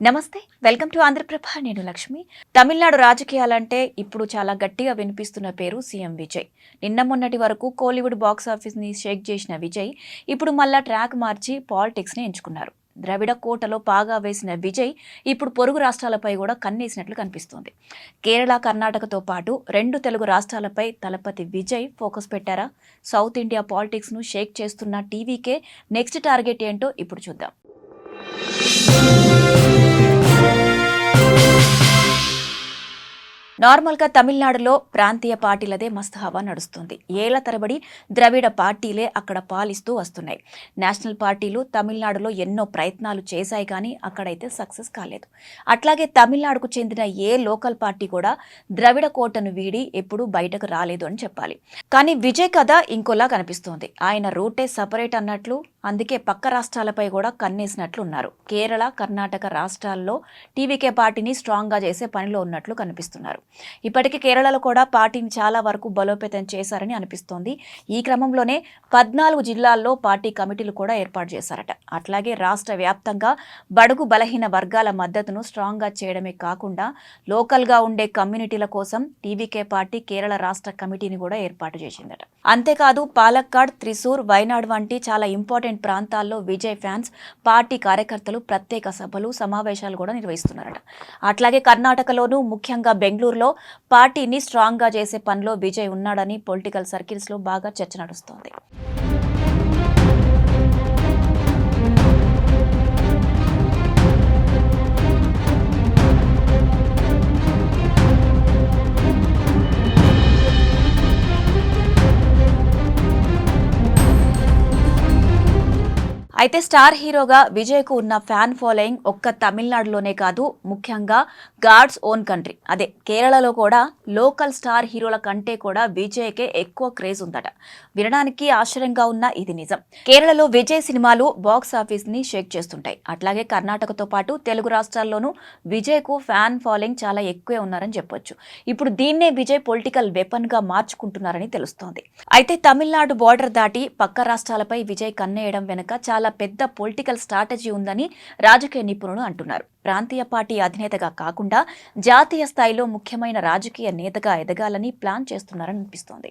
నమస్తే, welcome to Andhraprabha. నేను లక్ష్మి. తమిళనాడు రాజకీయాలంటే ఇప్పుడు చాలా గట్టిగా వినిపిస్తున్న పేరు సీఎం విజయ్. నిన్న మొన్నటి వరకు కోలీవుడ్ బాక్స్ ఆఫీస్ని షేక్ చేసిన విజయ్ ఇప్పుడు మళ్ళా ట్రాక్ మార్చి పాలిటిక్స్ని ఎంచుకున్నారు. ద్రవిడ కోటలో పాగా వేసిన విజయ్ ఇప్పుడు పొరుగు రాష్ట్రాలపై కూడా కన్నేసినట్లు కనిపిస్తోంది. కేరళ, కర్ణాటకతో పాటు 2 తెలుగు రాష్ట్రాలపై తలపతి విజయ్ ఫోకస్ పెట్టారా? సౌత్ ఇండియా పాలిటిక్స్ను షేక్ చేస్తున్న టీవీకే నెక్స్ట్ టార్గెట్ ఏంటో ఇప్పుడు చూద్దాం. నార్మల్గా తమిళనాడులో ప్రాంతీయ పార్టీలదే మస్తు హవా నడుస్తుంది. ఏళ్ల తరబడి ద్రవిడ పార్టీలే అక్కడ పాలిస్తూ వస్తున్నాయి. నేషనల్ పార్టీలు తమిళనాడులో ఎన్నో ప్రయత్నాలు చేశాయి, కానీ అక్కడైతే సక్సెస్ కాలేదు. అట్లాగే తమిళనాడుకు చెందిన ఏ లోకల్ పార్టీ కూడా ద్రవిడ కోటను వీడి ఎప్పుడూ బయటకు రాలేదు అని చెప్పాలి. కానీ విజయ్ కథ ఇంకోలా కనిపిస్తోంది. ఆయన రూటే సపరేట్ అన్నట్లు, అందుకే పక్క రాష్ట్రాలపై కూడా కన్నేసినట్లు ఉన్నారు. కేరళ, కర్ణాటక రాష్ట్రాల్లో టీవీకే పార్టీని స్ట్రాంగ్గా చేసే పనిలో ఉన్నట్లు కనిపిస్తున్నారు. ఇప్పటికీ కేరళలో కూడా పార్టీని చాలా వరకు బలోపేతం చేశారని అనిపిస్తోంది. ఈ క్రమంలోనే 14 జిల్లాల్లో పార్టీ కమిటీలు కూడా ఏర్పాటు చేశారట. అట్లాగే రాష్ట్ర వ్యాప్తంగా బడుగు బలహీన వర్గాల మద్దతును స్ట్రాంగ్గా చేయడమే కాకుండా లోకల్గా ఉండే కమ్యూనిటీల కోసం టీవీకే పార్టీ కేరళ రాష్ట్ర కమిటీని కూడా ఏర్పాటు చేసిందట. అంతేకాదు పాలక్కాడ్, త్రిశూర్, వైనాడ్ వంటి చాలా ఇంపార్టెంట్ ప్రాంతాల్లో విజయ్ ఫ్యాన్స్, పార్టీ కార్యకర్తలు ప్రత్యేక సభలు, సమావేశాలు కూడా నిర్వహిస్తున్నారట. అట్లాగే కర్ణాటకలోనూ ముఖ్యంగా బెంగళూరులో పార్టీని స్ట్రాంగ్గా చేసే పనిలో విజయ్ ఉన్నాడని పొలిటికల్ సర్కిల్స్లో బాగా చర్చ నడుస్తోంది. అయితే స్టార్ హీరోగా విజయ్కు ఉన్న ఫ్యాన్ ఫాలోయింగ్ ఒక్క తమిళనాడులోనే కాదు, ముఖ్యంగా గాడ్స్ ఓన్ కంట్రీ అదే కేరళలో కూడా లోకల్ స్టార్ హీరోల కంటే కూడా విజయ్కే ఎక్కువ క్రేజ్ ఉందట. వినడానికి ఆశ్చర్యంగా ఉన్న ఇది నిజం. కేరళలో విజయ్ సినిమాలు బాక్స్ ఆఫీస్ని షేక్ చేస్తుంటాయి. అట్లాగే కర్ణాటకతో పాటు తెలుగు రాష్ట్రాల్లోనూ విజయ్కు ఫ్యాన్ ఫాలోయింగ్ చాలా ఎక్కువే ఉన్నారని చెప్పొచ్చు. ఇప్పుడు దీన్నే విజయ్ పొలిటికల్ వెపన్గా మార్చుకుంటున్నారని తెలుస్తోంది. అయితే తమిళనాడు బోర్డర్ దాటి పక్క రాష్ట్రాలపై విజయ్ కన్నేయడం వెనుక చాలా పెద్ద పొలిటికల్ స్ట్రాటజీ ఉందని రాజకీయ నిపుణులు అంటున్నారు. ప్రాంతీయ పార్టీ అధినేతగా కాకుండా జాతీయ స్థాయిలో ముఖ్యమైన రాజకీయ నేతగా ఎదగాలని ప్లాన్ చేస్తున్నారని అనిపిస్తోంది.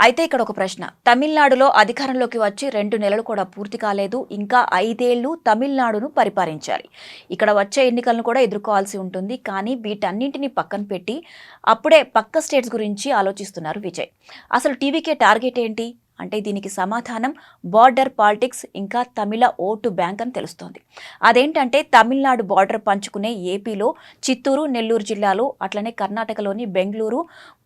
అయితే ఇక్కడ ఒక ప్రశ్న. తమిళనాడులో అధికారంలోకి వచ్చి 2 నెలలు కూడా పూర్తి కాలేదు. ఇంకా 5 ఏళ్లు తమిళనాడును పరిపాలించాలి. ఇక్కడ వచ్చే ఎన్నికలను కూడా ఎదుర్కోవాల్సి ఉంటుంది. కానీ వీటన్నింటినీ పక్కన పెట్టి అప్పుడే పక్క స్టేట్స్ గురించి ఆలోచిస్తున్నారు విజయ్. అసలు టీవీకే టార్గెట్ ఏంటి అంటే దీనికి సమాధానం బార్డర్ పాలిటిక్స్, ఇంకా తమిళ ఓటు బ్యాంక్ అని తెలుస్తోంది. అదేంటంటే తమిళనాడు బార్డర్ పంచుకునే ఏపీలో చిత్తూరు, నెల్లూరు జిల్లాలు, అట్లనే కర్ణాటకలోని బెంగళూరు,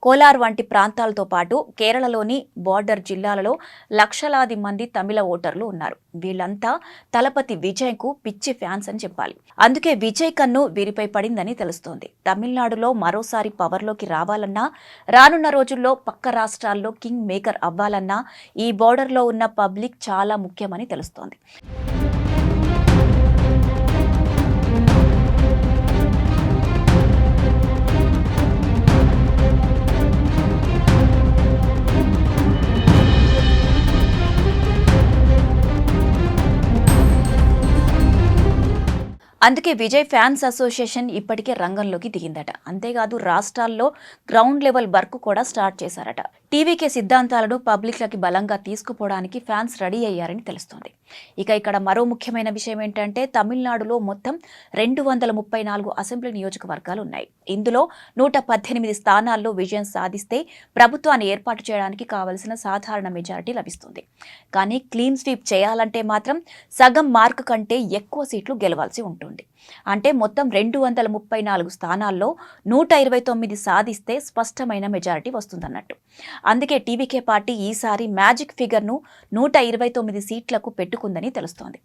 కోలార్ వంటి ప్రాంతాలతో పాటు కేరళలోని బార్డర్ జిల్లాలలో లక్షలాది మంది తమిళ ఓటర్లు ఉన్నారు. వీళ్ళంతా తలపతి విజయ్కు పిచ్చి ఫ్యాన్స్ అని చెప్పాలి. అందుకే విజయ్ కన్ను వీరిపై పడిందని తెలుస్తోంది. తమిళనాడులో మరోసారి పవర్లోకి రావాలన్నా, రానున్న రోజుల్లో పక్క రాష్ట్రాల్లో కింగ్ మేకర్ అవ్వాలన్నా ఈ బోర్డర్లో ఉన్న పబ్లిక్ చాలా ముఖ్యమని తెలుస్తోంది. అందుకే విజయ్ ఫ్యాన్స్ అసోసియేషన్ ఇప్పటికే రంగంలోకి దిగిందట. అంతేకాదు రాష్ట్రాల్లో గ్రౌండ్ లెవెల్ వర్క్ కూడా స్టార్ట్ చేశారట. టీవీకే సిద్ధాంతాలను పబ్లిక్లకి బలంగా తీసుకుపోవడానికి ఫ్యాన్స్ రెడీ అయ్యారని తెలుస్తోంది. ఇక ఇక్కడ మరో ముఖ్యమైన విషయం ఏంటంటే తమిళనాడులో మొత్తం 234 అసెంబ్లీ నియోజకవర్గాలు ఉన్నాయి. ఇందులో 118 స్థానాల్లో విజయం సాధిస్తే ప్రభుత్వాన్ని ఏర్పాటు చేయడానికి కావలసిన సాధారణ మెజారిటీ లభిస్తుంది. కానీ క్లీన్ స్వీప్ చేయాలంటే మాత్రం సగం మార్కు కంటే ఎక్కువ సీట్లు గెలవాల్సి ఉంటుంది. అంటే మొత్తం 234 స్థానాల్లో 129 సాధిస్తే స్పష్టమైన మెజారిటీ వస్తుందన్నట్టు. అందుకే టీవీకే పార్టీ ఈసారి మ్యాజిక్ ఫిగర్ను 129 సీట్లకు పెట్టుకుందని తెలుస్తోంది.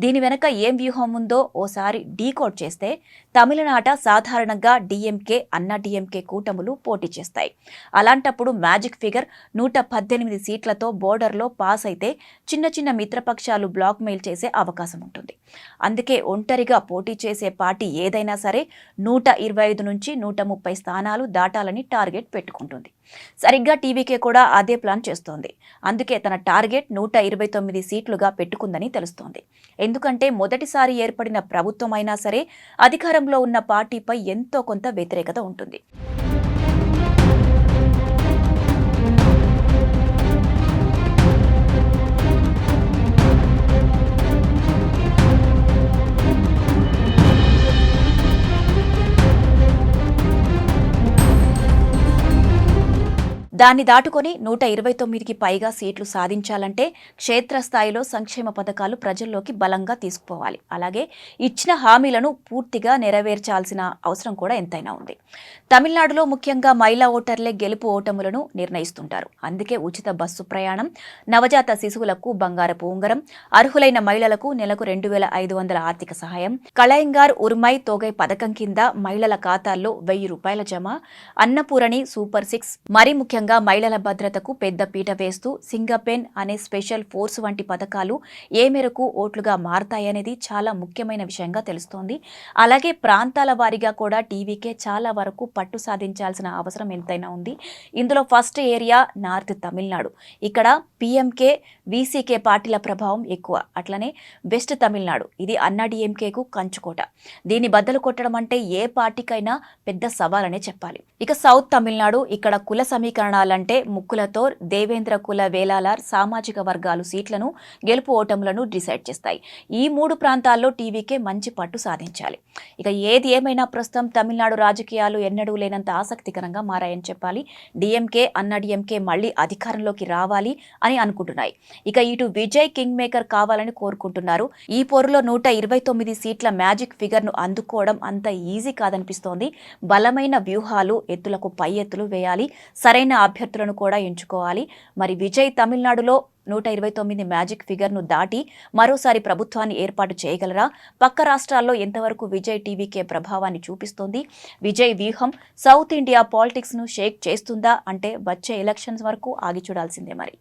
దీని వెనక ఏం వ్యూహం ఉందో ఓసారి డీకోడ్ చేస్తే తమిళనాట సాధారణంగా డిఎంకే, అన్నా డిఎంకే కూటములు పోటీ చేస్తాయి. అలాంటప్పుడు మ్యాజిక్ ఫిగర్ 118 సీట్లతో బోర్డర్లో పాస్ అయితే చిన్న చిన్న మిత్రపక్షాలు బ్లాక్ మెయిల్ చేసే అవకాశం ఉంటుంది. అందుకే ఒంటరిగా పోటీ చేసే పార్టీ ఏదైనా సరే 125 నుంచి 130 స్థానాలు దాటాలని టార్గెట్ పెట్టుకుంటుంది. సరిగ్గా టీవీకే కూడా అదే ప్లాన్ చేస్తోంది. అందుకే తన టార్గెట్ 129 సీట్లుగా పెట్టుకుందని తెలుస్తోంది. ఎందుకంటే మొదటిసారి ఏర్పడిన ప్రభుత్వం అయినా సరే అధికారంలో ఉన్న పార్టీపై ఎంతో కొంత వ్యతిరేకత ఉంటుంది. దాన్ని దాటుకొని 129కి పైగా సీట్లు సాధించాలంటే క్షేత్రస్థాయిలో సంక్షేమ పథకాలు ప్రజల్లోకి బలంగా తీసుకుపోవాలి. అలాగే ఇచ్చిన హామీలను పూర్తిగా నెరవేర్చాల్సిన అవసరం కూడా ఎంతైనా ఉంది. తమిళనాడులో ముఖ్యంగా మహిళా ఓటర్లే గెలుపు ఓటములను నిర్ణయిస్తుంటారు. అందుకే ఉచిత బస్సు ప్రయాణం, నవజాత శిశువులకు బంగారపు ఉంగరం, అర్హులైన మహిళలకు నెలకు 2500 ఆర్థిక సహాయం, కళయింగార్ ఉర్మై తోగై పథకం కింద మహిళల ఖాతాల్లో 1000 రూపాయల జమ, అన్నపూరణి సూపర్ 6, మరీ ముఖ్యంగా మహిళల భద్రతకు పెద్ద పీట వేస్తూ సింగపెన్ అనే స్పెషల్ ఫోర్స్ వంటి పథకాలు ఏ మేరకు ఓట్లుగా మారతాయనేది చాలా ముఖ్యమైన విషయంగా తెలుస్తోంది. అలాగే ప్రాంతాల వారీగా కూడా టీవీకే చాలా వరకు పట్టు సాధించాల్సిన అవసరం ఎంతైనా ఉంది. ఇందులో ఫస్ట్ ఏరియా నార్త్ తమిళనాడు. ఇక్కడ పీఎంకే, వీసీకే పార్టీల ప్రభావం ఎక్కువ. అట్లనే వెస్ట్ తమిళనాడు, ఇది అన్నాడీఎంకేకు కంచుకోట. దీన్ని బద్దలు కొట్టడం అంటే ఏ పార్టీకైనా పెద్ద సవాలనే చెప్పాలి. ఇక సౌత్ తమిళనాడు, ఇక్కడ కుల సమీకరణాలంటే ముక్కులతో దేవేంద్ర కుల వేలాలార్ సామాజిక వర్గాలు సీట్లను, గెలుపు ఓటములను డిసైడ్ చేస్తాయి. ఈ 3 ప్రాంతాల్లో టీవీకే మంచి పట్టు సాధించాలి. ఇక ఏది ఏమైనా ప్రస్తుతం తమిళనాడు రాజకీయాలు ఎన్నడూ లేనంత ఆసక్తికరంగా మారాయని చెప్పాలి. డీఎంకే, అన్నాడీఎంకే మళ్లీ అధికారంలోకి రావాలి అని అనుకుంటున్నాయి. ఇక ఇటు విజయ్ కింగ్ మేకర్ కావాలని కోరుకుంటున్నారు. ఈ పోరులో 129 సీట్ల మ్యాజిక్ ఫిగర్ ను అందుకోవడం అంత ఈజీ కాదనిపిస్తోంది. బలమైన వ్యూహాలు, ఎత్తులకు పై ఎత్తులు వేయాలి. సరైన అభ్యర్థులను కూడా ఎంచుకోవాలి. మరి విజయ్ తమిళనాడులో 129 మ్యాజిక్ ఫిగర్ను దాటి మరోసారి ప్రభుత్వాన్ని ఏర్పాటు చేయగలరా? పక్క రాష్ట్రాల్లో ఎంతవరకు విజయ్ టీవీకే ప్రభావాన్ని చూపిస్తోంది? విజయ్ వ్యూహం సౌత్ ఇండియా పాలిటిక్స్ను షేక్ చేస్తుందా అంటే వచ్చే ఎలక్షన్స్ వరకు ఆగి చూడాల్సిందే మరి.